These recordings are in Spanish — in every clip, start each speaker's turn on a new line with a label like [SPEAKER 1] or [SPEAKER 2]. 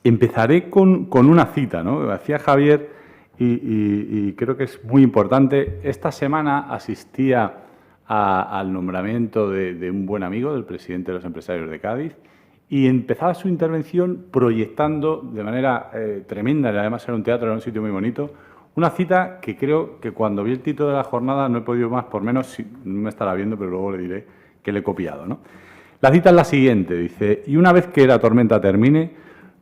[SPEAKER 1] Empezaré con una cita, ¿no? Hacía Javier y creo que es muy importante. Esta semana asistía al nombramiento de un buen amigo, del presidente de los empresarios de Cádiz, y empezaba su intervención proyectando de manera tremenda, y además era un teatro, era un sitio muy bonito, una cita que creo que cuando vi el título de la jornada no he podido más, por menos, si, no me estará viendo, pero luego le diré que le he copiado, ¿no? La cita es la siguiente, dice: y una vez que la tormenta termine,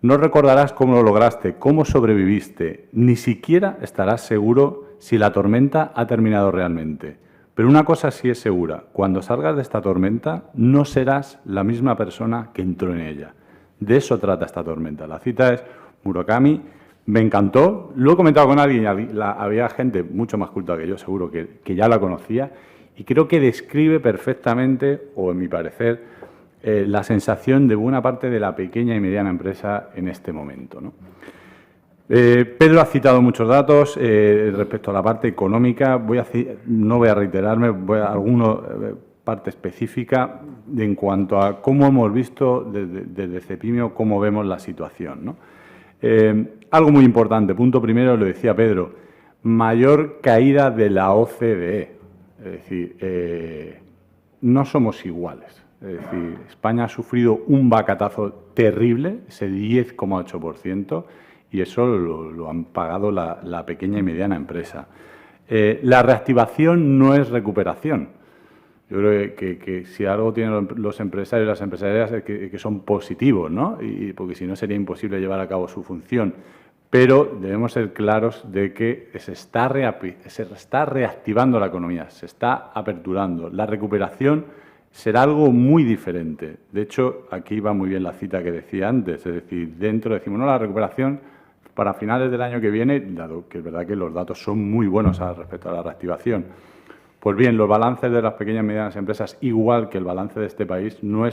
[SPEAKER 1] no recordarás cómo lo lograste, cómo sobreviviste, ni siquiera estarás seguro si la tormenta ha terminado realmente. Pero una cosa sí es segura: cuando salgas de esta tormenta no serás la misma persona que entró en ella. De eso trata esta tormenta. La cita es Murakami. Me encantó, lo he comentado con alguien, había gente mucho más culta que yo, seguro que ya la conocía, y creo que describe perfectamente, o en mi parecer, la sensación de buena parte de la pequeña y mediana empresa en este momento, ¿no? Pedro ha citado muchos datos respecto a la parte económica. No voy a reiterarme, voy a alguna parte específica en cuanto a cómo hemos visto desde Cepimio, cómo vemos la situación, ¿no? Algo muy importante, punto primero, lo decía Pedro, mayor caída de la OCDE. Es decir, no somos iguales. Es decir, España ha sufrido un bacatazo terrible, ese 10,8%, y eso lo han pagado la pequeña y mediana empresa. La reactivación no es recuperación. Yo creo que si algo tienen los empresarios y las empresarias es que son positivos, ¿no? Porque si no sería imposible llevar a cabo su función. Pero debemos ser claros de que se está reactivando la economía, se está aperturando. La recuperación será algo muy diferente. De hecho, aquí va muy bien la cita que decía antes, es decir, dentro decimos, no, la recuperación para finales del año que viene, dado que es verdad que los datos son muy buenos respecto a la reactivación. Pues bien, los balances de las pequeñas y medianas empresas, igual que el balance de este país, no va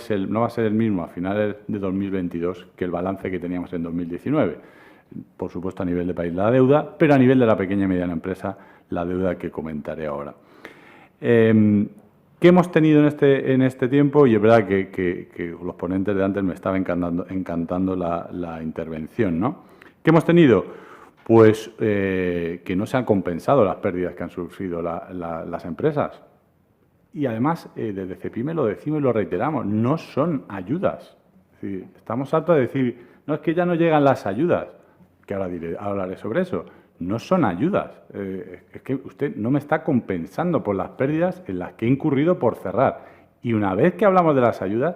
[SPEAKER 1] a ser el mismo a finales de 2022 que el balance que teníamos en 2019. Por supuesto, a nivel de país la deuda, pero a nivel de la pequeña y mediana empresa, la deuda que comentaré ahora. ¿Qué hemos tenido en este tiempo? Y es verdad que los ponentes de antes me estaba encantando la intervención, ¿no? ¿Qué hemos tenido? Pues que no se han compensado las pérdidas que han sufrido las empresas. Y además, desde Cepime lo decimos y lo reiteramos, no son ayudas. Es decir, estamos hartos de decir, no, es que ya no llegan las ayudas, que ahora hablaré sobre eso. No son ayudas. Es que usted no me está compensando por las pérdidas en las que he incurrido por cerrar. Y una vez que hablamos de las ayudas,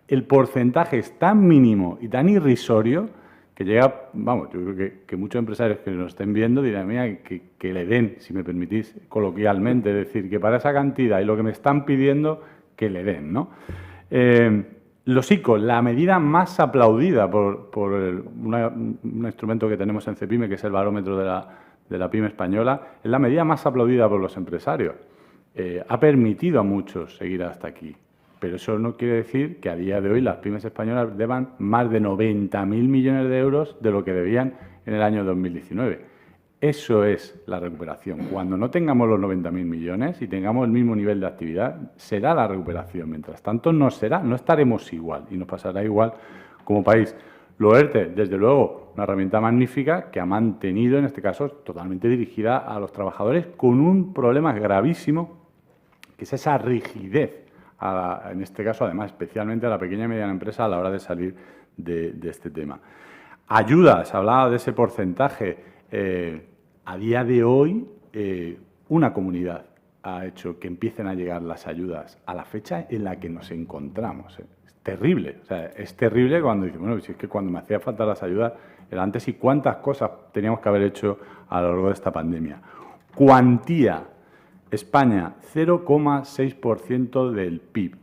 [SPEAKER 1] el porcentaje es tan mínimo y tan irrisorio que llega, vamos, yo creo que muchos empresarios que nos estén viendo dirán, mira, que le den, si me permitís coloquialmente, es decir, que para esa cantidad y lo que me están pidiendo, que le den, ¿no? Los ICO, la medida más aplaudida por un instrumento que tenemos en Cepime, que es el barómetro de la pyme española, es la medida más aplaudida por los empresarios. Ha permitido a muchos seguir hasta aquí. Pero eso no quiere decir que a día de hoy las pymes españolas deban más de 90.000 millones de euros de lo que debían en el año 2019. Eso es la recuperación. Cuando no tengamos los 90.000 millones y tengamos el mismo nivel de actividad, será la recuperación. Mientras tanto, no será, no estaremos igual y nos pasará igual como país. Los ERTE, desde luego, una herramienta magnífica que ha mantenido, en este caso, totalmente dirigida a los trabajadores con un problema gravísimo, que es esa rigidez, en este caso, además, especialmente a la pequeña y mediana empresa a la hora de salir de este tema. Ayudas, hablaba de ese porcentaje. A día de hoy, una comunidad ha hecho que empiecen a llegar las ayudas a la fecha en la que nos encontramos. Es terrible. O sea, es terrible cuando dices, bueno, si es que cuando me hacía falta las ayudas era antes y cuántas cosas teníamos que haber hecho a lo largo de esta pandemia. Cuantía. España, 0,6% del PIB.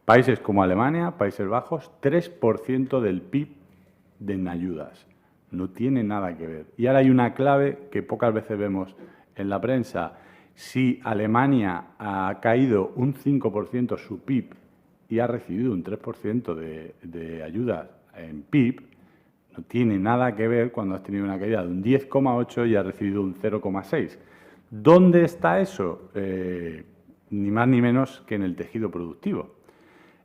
[SPEAKER 1] Países como Alemania, Países Bajos, 3% del PIB en ayudas. No tiene nada que ver. Y ahora hay una clave que pocas veces vemos en la prensa. Si Alemania ha caído un 5% su PIB y ha recibido un 3% de ayudas en PIB, no tiene nada que ver cuando has tenido una caída de un 10,8 y has recibido un 0,6. ¿Dónde está eso? Ni más ni menos que en el tejido productivo.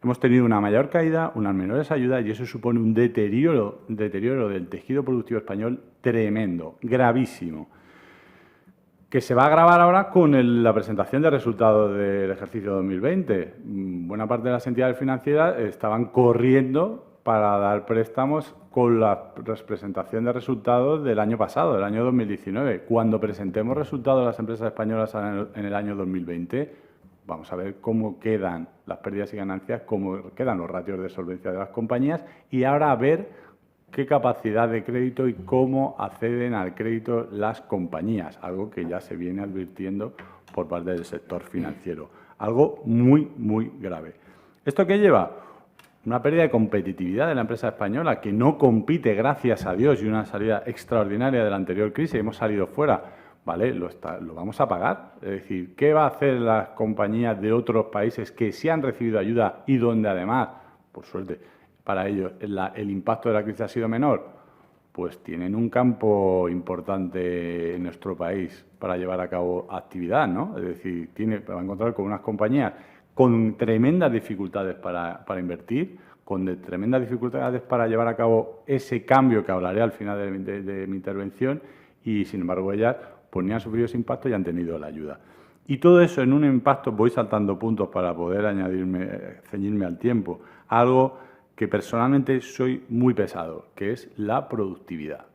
[SPEAKER 1] Hemos tenido una mayor caída, unas menores ayudas y eso supone un deterioro del tejido productivo español tremendo, gravísimo, que se va a agravar ahora con la presentación de resultados del ejercicio 2020. Buena parte de las entidades financieras estaban corriendo para dar préstamos con la presentación de resultados del año pasado, del año 2019. Cuando presentemos resultados de las empresas españolas en el año 2020, vamos a ver cómo quedan las pérdidas y ganancias, cómo quedan los ratios de solvencia de las compañías y ahora a ver qué capacidad de crédito y cómo acceden al crédito las compañías, algo que ya se viene advirtiendo por parte del sector financiero. Algo muy, muy grave. ¿Esto qué lleva? Una pérdida de competitividad de la empresa española que no compite, gracias a Dios, y una salida extraordinaria de la anterior crisis. Hemos salido fuera, ¿vale? Lo vamos a pagar. Es decir, ¿qué va a hacer las compañías de otros países que sí han recibido ayuda y donde además, por suerte, para ellos el impacto de la crisis ha sido menor? Pues tienen un campo importante en nuestro país para llevar a cabo actividad, ¿no? Es decir, va a encontrar con unas compañías con tremendas dificultades para invertir, con tremendas dificultades para llevar a cabo ese cambio que hablaré al final de mi intervención y, sin embargo, ellas pues ni han sufrido ese impacto y han tenido la ayuda. Y todo eso en un impacto, voy saltando puntos para poder ceñirme al tiempo, algo que personalmente soy muy pesado, que es la productividad.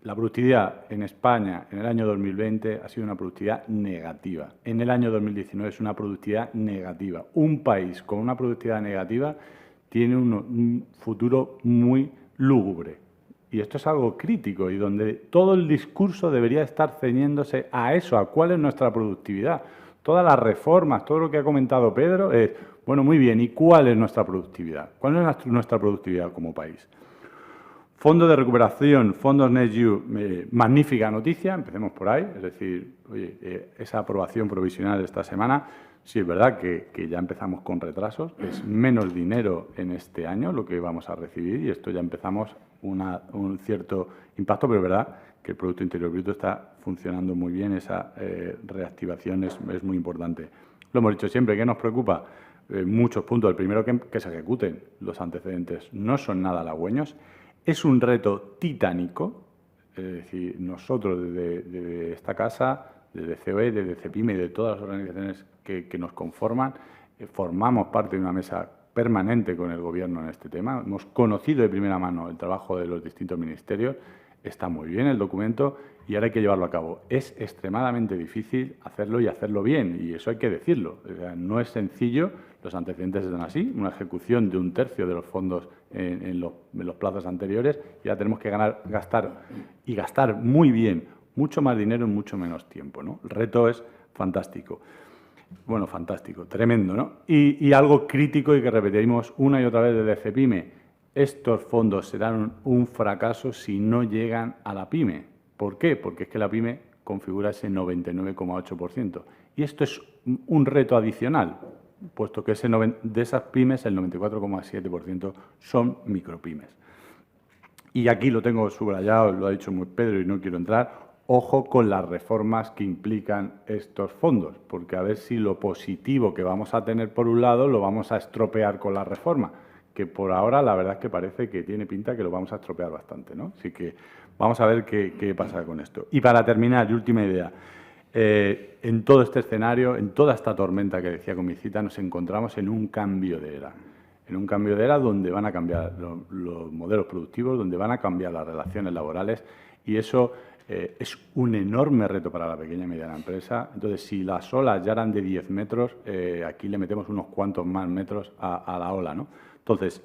[SPEAKER 1] La productividad en España en el año 2020 ha sido una productividad negativa. En el año 2019 es una productividad negativa. Un país con una productividad negativa tiene un futuro muy lúgubre. Y esto es algo crítico y donde todo el discurso debería estar ceñiéndose a eso, a cuál es nuestra productividad. Todas las reformas, todo lo que ha comentado Pedro es, bueno, muy bien, ¿y cuál es nuestra productividad? ¿Cuál es nuestra productividad como país? Fondo de recuperación, fondos NextGew, magnífica noticia, empecemos por ahí, es decir, oye, esa aprobación provisional de esta semana, sí es verdad que ya empezamos con retrasos, es menos dinero en este año lo que vamos a recibir y esto ya empezamos un cierto impacto, pero es verdad que el Producto Interior Bruto está funcionando muy bien, esa reactivación es muy importante. Lo hemos dicho siempre, ¿qué nos preocupa? Muchos puntos. El primero, que se ejecuten los antecedentes, no son nada halagüeños. Es un reto titánico, es decir, nosotros desde esta casa, desde COE, desde CEPIME y de todas las organizaciones que nos conforman, formamos parte de una mesa permanente con el Gobierno en este tema. Hemos conocido de primera mano el trabajo de los distintos ministerios. Está muy bien el documento y ahora hay que llevarlo a cabo. Es extremadamente difícil hacerlo y hacerlo bien, y eso hay que decirlo. O sea, no es sencillo, los antecedentes están así, una ejecución de 1/3 de los fondos en los plazos anteriores, y ya tenemos que gastar muy bien, mucho más dinero en mucho menos tiempo, ¿no? El reto es fantástico. Bueno, fantástico, tremendo, ¿no? Y algo crítico y que repetimos una y otra vez desde CEPIME, estos fondos serán un fracaso si no llegan a la PYME. ¿Por qué? Porque es que la PYME configura ese 99,8%. Y esto es un reto adicional, puesto que de esas pymes el 94,7% son micropymes. Y aquí lo tengo subrayado, lo ha dicho muy Pedro y no quiero entrar. Ojo con las reformas que implican estos fondos, porque a ver si lo positivo que vamos a tener por un lado lo vamos a estropear con la reforma, que por ahora la verdad es que parece que tiene pinta que lo vamos a estropear bastante, ¿no? Así que vamos a ver qué pasa con esto. Y para terminar, y última idea, en todo este escenario, en toda esta tormenta que decía con mi cita, nos encontramos en un cambio de era. En un cambio de era donde van a cambiar los modelos productivos, donde van a cambiar las relaciones laborales y eso es un enorme reto para la pequeña y mediana empresa. Entonces, si las olas ya eran de 10 metros, aquí le metemos unos cuantos más metros a la ola, ¿no? Entonces,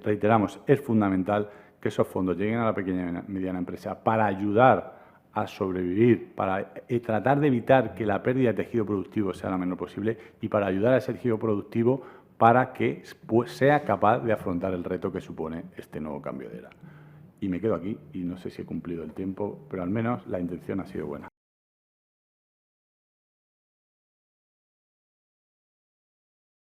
[SPEAKER 1] reiteramos, es fundamental que esos fondos lleguen a la pequeña y mediana empresa para ayudar a sobrevivir, para tratar de evitar que la pérdida de tejido productivo sea la menor posible y para ayudar a ese tejido productivo para que sea capaz de afrontar el reto que supone este nuevo cambio de era. Y me quedo aquí y no sé si he cumplido el tiempo, pero al menos la intención ha sido buena.